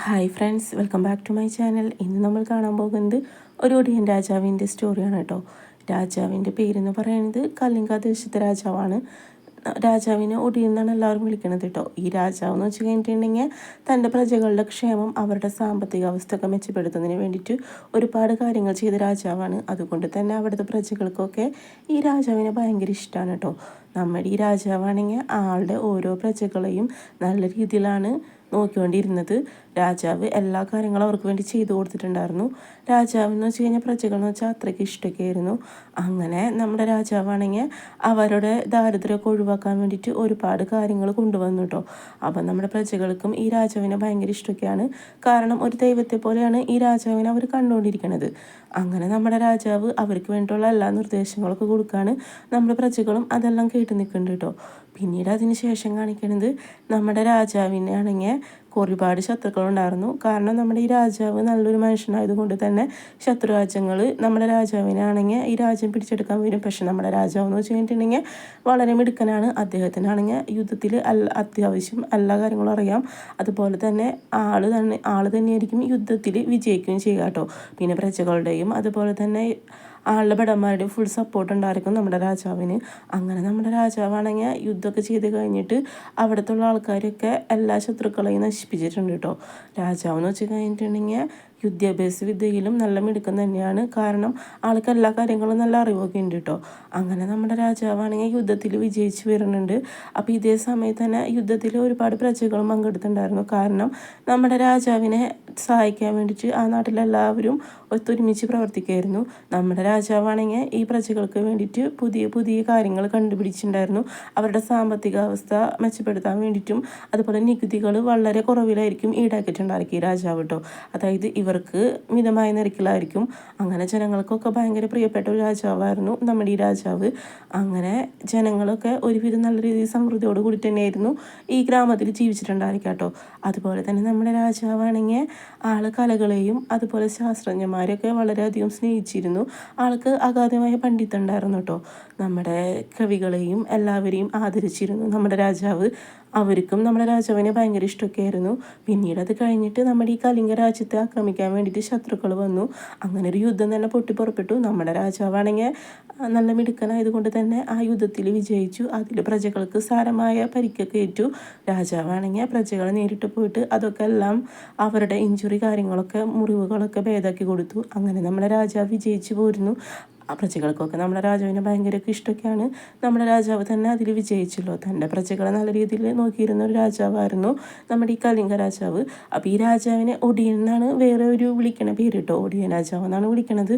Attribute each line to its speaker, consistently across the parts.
Speaker 1: Hi friends, welcome back to my channel. ഇന്ന് നമ്മൾ കാണാൻ പോകുന്നത് ഒരു ഒടിയൻ രാജാവിൻ്റെ സ്റ്റോറിയാണ് കേട്ടോ. രാജാവിൻ്റെ പേരെന്ന് പറയുന്നത് കലിംഗ ദേശത്തെ രാജാവാണ്. രാജാവിനെ ഒടിയൻ എന്നാണ് എല്ലാവരും വിളിക്കുന്നത് കേട്ടോ. ഈ രാജാവ് എന്ന് വെച്ച് കഴിഞ്ഞിട്ടുണ്ടെങ്കിൽ തൻ്റെ പ്രജകളുടെ ക്ഷേമം, അവരുടെ സാമ്പത്തിക അവസ്ഥ ഒക്കെ മെച്ചപ്പെടുത്തുന്നതിന് വേണ്ടിയിട്ട് ഒരുപാട് കാര്യങ്ങൾ ചെയ്ത രാജാവാണ്. അതുകൊണ്ട് തന്നെ അവിടുത്തെ പ്രജകൾക്കൊക്കെ ഈ രാജാവിനെ ഭയങ്കര ഇഷ്ടമാണ് കേട്ടോ. നമ്മുടെ ഈ രാജാവാണെങ്കിൽ ആളുടെ ഓരോ പ്രജകളെയും നല്ല രീതിയിലാണ് നോക്കിക്കൊണ്ടിരുന്നത്. രാജാവ് എല്ലാ കാര്യങ്ങളും അവർക്ക് വേണ്ടി ചെയ്തു കൊടുത്തിട്ടുണ്ടായിരുന്നു. രാജാവ് എന്ന് വെച്ച് കഴിഞ്ഞാൽ പ്രജകളെന്ന് വെച്ചാൽ അത്രയ്ക്ക് ഇഷ്ടമൊക്കെ ആയിരുന്നു. അങ്ങനെ നമ്മുടെ രാജാവാണെങ്കിൽ അവരുടെ ദാരിദ്ര്യമൊക്കെ ഒഴിവാക്കാൻ വേണ്ടിയിട്ട് ഒരുപാട് കാര്യങ്ങൾ കൊണ്ടുവന്നു കേട്ടോ. അപ്പം നമ്മുടെ പ്രജകൾക്കും ഈ രാജാവിനെ ഭയങ്കര ഇഷ്ടമൊക്കെയാണ്. കാരണം ഒരു ദൈവത്തെ പോലെയാണ് ഈ രാജാവിനെ അവർ കണ്ടുകൊണ്ടിരിക്കുന്നത്. അങ്ങനെ നമ്മുടെ രാജാവ് അവർക്ക് വേണ്ടിയുള്ള എല്ലാ നിർദ്ദേശങ്ങളൊക്കെ കൊടുക്കുകയാണ്. നമ്മുടെ പ്രജകളും അതെല്ലാം കേട്ട് നിൽക്കുന്നുണ്ട് കേട്ടോ. പിന്നീട് അതിന് ശേഷം കാണിക്കുന്നത് നമ്മുടെ രാജാവിനെ ആണെങ്കിൽ ഒരുപാട് ശത്രുക്കളുണ്ടായിരുന്നു. കാരണം നമ്മുടെ ഈ രാജാവ് നല്ലൊരു മനുഷ്യനായതുകൊണ്ട് തന്നെ ശത്രുരാജ്യങ്ങൾ നമ്മുടെ രാജാവിനെ ആണെങ്കിൽ ഈ രാജ്യം പിടിച്ചെടുക്കാൻ വരും. പക്ഷെ നമ്മുടെ രാജാവ് എന്ന് വെച്ച് കഴിഞ്ഞിട്ടുണ്ടെങ്കിൽ വളരെ മിടുക്കനാണ്. അദ്ദേഹത്തിനാണെങ്കിൽ യുദ്ധത്തിൽ അത്യാവശ്യം എല്ലാ കാര്യങ്ങളും അറിയാം. അതുപോലെ തന്നെ ആള് തന്നെയായിരിക്കും യുദ്ധത്തിൽ വിജയിക്കുകയും ചെയ്യുക കേട്ടോ. പിന്നെ പ്രജകളുടെയും അതുപോലെ തന്നെ ആളുടെ ഭടന്മാരുടെയും ഫുൾ സപ്പോർട്ട് ഉണ്ടായിരിക്കും നമ്മുടെ രാജാവിന്. അങ്ങനെ നമ്മുടെ രാജാവാണെങ്കിൽ യുദ്ധമൊക്കെ ചെയ്ത് കഴിഞ്ഞിട്ട് അവിടുത്തെ ആൾക്കാരൊക്കെ എല്ലാ ശത്രുക്കളെയും നശിപ്പിച്ചിട്ടുണ്ട് കേട്ടോ. രാജാവ് എന്ന് വെച്ച് കഴിഞ്ഞിട്ടുണ്ടെങ്കിൽ വിദ്യാഭ്യാസ വിദ്യയിലും നല്ല മിടുക്കം തന്നെയാണ്. കാരണം ആൾക്ക് എല്ലാ കാര്യങ്ങളും നല്ല അറിവൊക്കെ ഉണ്ട് കേട്ടോ. അങ്ങനെ നമ്മുടെ രാജാവാണെങ്കിൽ യുദ്ധത്തിൽ വിജയിച്ച് വരുന്നുണ്ട്. അപ്പോൾ ഇതേ സമയത്ത് തന്നെ യുദ്ധത്തിൽ ഒരുപാട് പ്രജകളും പങ്കെടുത്തിട്ടുണ്ടായിരുന്നു. കാരണം നമ്മുടെ രാജാവിനെ സഹായിക്കാൻ വേണ്ടിയിട്ട് ആ നാട്ടിലെല്ലാവരും ഒത്തൊരുമിച്ച് പ്രവർത്തിക്കുമായിരുന്നു. നമ്മുടെ രാജാവാണെങ്കിൽ ഈ പ്രജകൾക്ക് വേണ്ടിയിട്ട് പുതിയ പുതിയ കാര്യങ്ങൾ കണ്ടുപിടിച്ചിട്ടുണ്ടായിരുന്നു. അവരുടെ സാമ്പത്തിക അവസ്ഥ മെച്ചപ്പെടുത്താൻ വേണ്ടിയിട്ടും അതുപോലെ നികുതികൾ വളരെ കുറവിലായിരിക്കും ഈടാക്കിയിട്ടുണ്ടായിരിക്കും ഈ രാജാവ് കേട്ടോ. അതായത് ഇവർക്ക് മിതമായ നിരക്കിലായിരിക്കും. അങ്ങനെ ജനങ്ങൾക്കൊക്കെ ഭയങ്കര പ്രിയപ്പെട്ട ഒരു രാജാവായിരുന്നു നമ്മുടെ ഈ രാജാവ്. അങ്ങനെ ജനങ്ങളൊക്കെ ഒരുവിധം നല്ല രീതിയിൽ സമൃദ്ധിയോട് കൂടി തന്നെയായിരുന്നു ഈ ഗ്രാമത്തിൽ ജീവിച്ചിട്ടുണ്ടായിരിക്കും കേട്ടോ. അതുപോലെ തന്നെ നമ്മുടെ രാജാവാണെങ്കിൽ ആള് കലകളെയും അതുപോലെ ശാസ്ത്രജ്ഞന്മാരെയൊക്കെ വളരെയധികം സ്നേഹിച്ചിരുന്നു. ആൾക്ക് അഗാധമായ പണ്ഡിത്തുണ്ടായിരുന്നു കേട്ടോ. നമ്മുടെ കവികളെയും എല്ലാവരെയും ആദരിച്ചിരുന്നു നമ്മുടെ രാജാവ്. അവർക്കും നമ്മുടെ രാജാവിനെ ഭയങ്കര ഇഷ്ടമൊക്കെ ആയിരുന്നു. പിന്നീട് അത് കഴിഞ്ഞിട്ട് നമ്മുടെ ഈ കലിംഗ രാജ്യത്തെ ആക്രമിക്കാൻ വേണ്ടിയിട്ട് ശത്രുക്കൾ വന്നു. അങ്ങനെ ഒരു യുദ്ധം തന്നെ പൊട്ടിപ്പുറപ്പെട്ടു. നമ്മുടെ രാജാവാണെങ്കിൽ നല്ല മിടുക്കനായതുകൊണ്ട് തന്നെ ആ യുദ്ധത്തിൽ വിജയിച്ചു. അതിൽ പ്രജകൾക്ക് സാരമായ പരിക്കൊക്കെ ഏറ്റു. രാജാവാണെങ്കിൽ പ്രജകളെ നേരിട്ട് പോയിട്ട് അതൊക്കെ എല്ലാം അവരുടെ ഇഞ്ചുറി കാര്യങ്ങളൊക്കെ മുറിവുകളൊക്കെ ഭേദമാക്കി കൊടുത്തു. അങ്ങനെ നമ്മുടെ രാജാവ് വിജയിച്ചു പോരുന്നു. ആ പ്രജകൾക്കൊക്കെ നമ്മുടെ രാജാവിനെ ഭയങ്കര ഇഷ്ടമൊക്കെയാണ്. നമ്മുടെ രാജാവ് തന്നെ അതിൽ വിജയിച്ചല്ലോ. തൻ്റെ പ്രജകളെ നല്ല രീതിയിൽ നോക്കിയിരുന്ന ഒരു രാജാവായിരുന്നു നമ്മുടെ ഈ കലിംഗ രാജാവ്. അപ്പോൾ ഈ രാജാവിനെ ഒടിയൻ എന്നാണ് വേറെ ഒരു വിളിക്കണ പേര് കേട്ടോ. ഒടിയൻ രാജാവ് എന്നാണ് വിളിക്കണത്.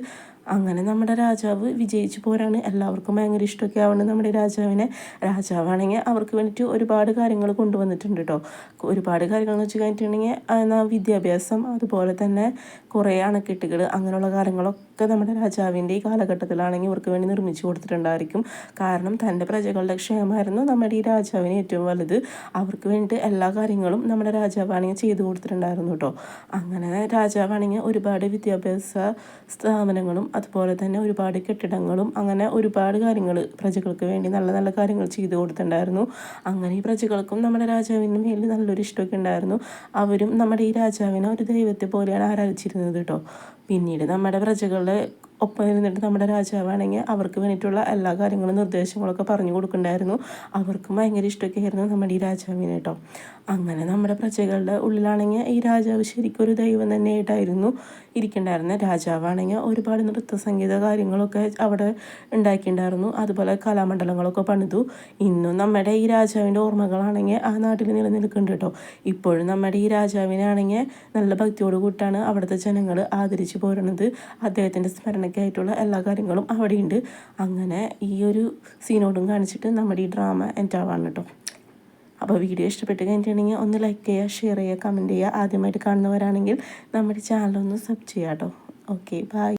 Speaker 1: അങ്ങനെ നമ്മുടെ രാജാവ് വിജയിച്ചു പോരാണ്. എല്ലാവർക്കും ഭയങ്കര ഇഷ്ടമൊക്കെ ആവുന്നത് നമ്മുടെ രാജാവിനെ. രാജാവാണെങ്കിൽ അവർക്ക് വേണ്ടിയിട്ട് ഒരുപാട് കാര്യങ്ങൾ കൊണ്ടുവന്നിട്ടുണ്ട് കേട്ടോ. ഒരുപാട് കാര്യങ്ങൾ എന്ന് വെച്ച് കഴിഞ്ഞിട്ടുണ്ടെങ്കിൽ വിദ്യാഭ്യാസം അതുപോലെ തന്നെ കുറേ അണക്കെട്ടുകൾ അങ്ങനെയുള്ള കാര്യങ്ങളൊക്കെ നമ്മുടെ രാജാവിൻ്റെ ഈ കാലഘട്ടത്തിലാണെങ്കിൽ ഇവർക്ക് വേണ്ടി നിർമ്മിച്ചു കൊടുത്തിട്ടുണ്ടായിരിക്കും. കാരണം തൻ്റെ പ്രജകളുടെ ക്ഷേമമായിരുന്നു നമ്മുടെ ഈ രാജാവിന് ഏറ്റവും വലുത്. അവർക്ക് വേണ്ടിയിട്ട് എല്ലാ കാര്യങ്ങളും നമ്മുടെ രാജാവാണെങ്കിൽ ചെയ്തു കൊടുത്തിട്ടുണ്ടായിരുന്നു കേട്ടോ. അങ്ങനെ രാജാവാണെങ്കിൽ ഒരുപാട് വിദ്യാഭ്യാസ സ്ഥാപനങ്ങളും അതുപോലെ തന്നെ ഒരുപാട് കെട്ടിടങ്ങളും അങ്ങനെ ഒരുപാട് കാര്യങ്ങൾ പ്രജകൾക്ക് വേണ്ടി നല്ല നല്ല കാര്യങ്ങൾ ചെയ്തു കൊടുത്തിട്ടുണ്ടായിരുന്നു. അങ്ങനെ ഈ പ്രജകൾക്കും നമ്മുടെ രാജാവിൻ്റെ മേലിൽ നല്ലൊരു ഇഷ്ടമൊക്കെ ഉണ്ടായിരുന്നു. അവരും നമ്മുടെ ഈ രാജാവിനെ ഒരു ദൈവത്തെ പോലെയാണ് ആരാധിച്ചിരുന്നത് കേട്ടോ. പിന്നീട് നമ്മുടെ പ്രജകളുടെ ഒപ്പം ഇരുന്നിട്ട് നമ്മുടെ രാജാവാണെങ്കിൽ അവർക്ക് വേണ്ടിയിട്ടുള്ള എല്ലാ കാര്യങ്ങളും നിർദ്ദേശങ്ങളൊക്കെ പറഞ്ഞു കൊടുക്കുന്നുണ്ടായിരുന്നു. അവർക്കും ഭയങ്കര ഇഷ്ടമൊക്കെ ആയിരുന്നു നമ്മുടെ ഈ രാജാവിനെ കേട്ടോ. അങ്ങനെ നമ്മുടെ പ്രജകളുടെ ഉള്ളിലാണെങ്കിൽ ഈ രാജാവ് ശരിക്കും ഒരു ദൈവം തന്നെയായിട്ടായിരുന്നു ഇരിക്കുന്നുണ്ടായിരുന്നത്. രാജാവാണെങ്കിൽ ഒരുപാട് നൃത്ത സംഗീത കാര്യങ്ങളൊക്കെ അവിടെ ഉണ്ടാക്കിയിട്ടുണ്ടായിരുന്നു. അതുപോലെ കലാമണ്ഡലങ്ങളൊക്കെ പണിതു. ഇന്നും നമ്മുടെ ഈ രാജാവിൻ്റെ ഓർമ്മകളാണെങ്കിൽ ആ നാട്ടിൽ നിലനിൽക്കുന്നുണ്ട് കേട്ടോ. ഇപ്പോഴും നമ്മുടെ ഈ രാജാവിനാണെങ്കിൽ നല്ല ഭക്തിയോട് കൂട്ടാണ് അവിടുത്തെ ജനങ്ങൾ ആദരിച്ചു പോരുന്നത്. അദ്ദേഹത്തിൻ്റെ സ്മരണയ്ക്കായിട്ടുള്ള എല്ലാ കാര്യങ്ങളും അവിടെയുണ്ട്. അങ്ങനെ ഈ ഒരു സീനോടും കാണിച്ചിട്ട് നമ്മുടെ ഈ ഡ്രാമ എൻഡാവാണ് കേട്ടോ. അപ്പോൾ വീഡിയോ ഇഷ്ടപ്പെട്ട് കഴിഞ്ഞിട്ടുണ്ടെങ്കിൽ ഒന്ന് ലൈക്ക് ചെയ്യുക, ഷെയർ ചെയ്യുക, കമൻറ്റ് ചെയ്യുക. ആദ്യമായിട്ട് കാണുന്നവരാണെങ്കിൽ നമ്മുടെ ചാനലൊന്ന് സബ് ചെയ്യുക കേട്ടോ. Okay, by.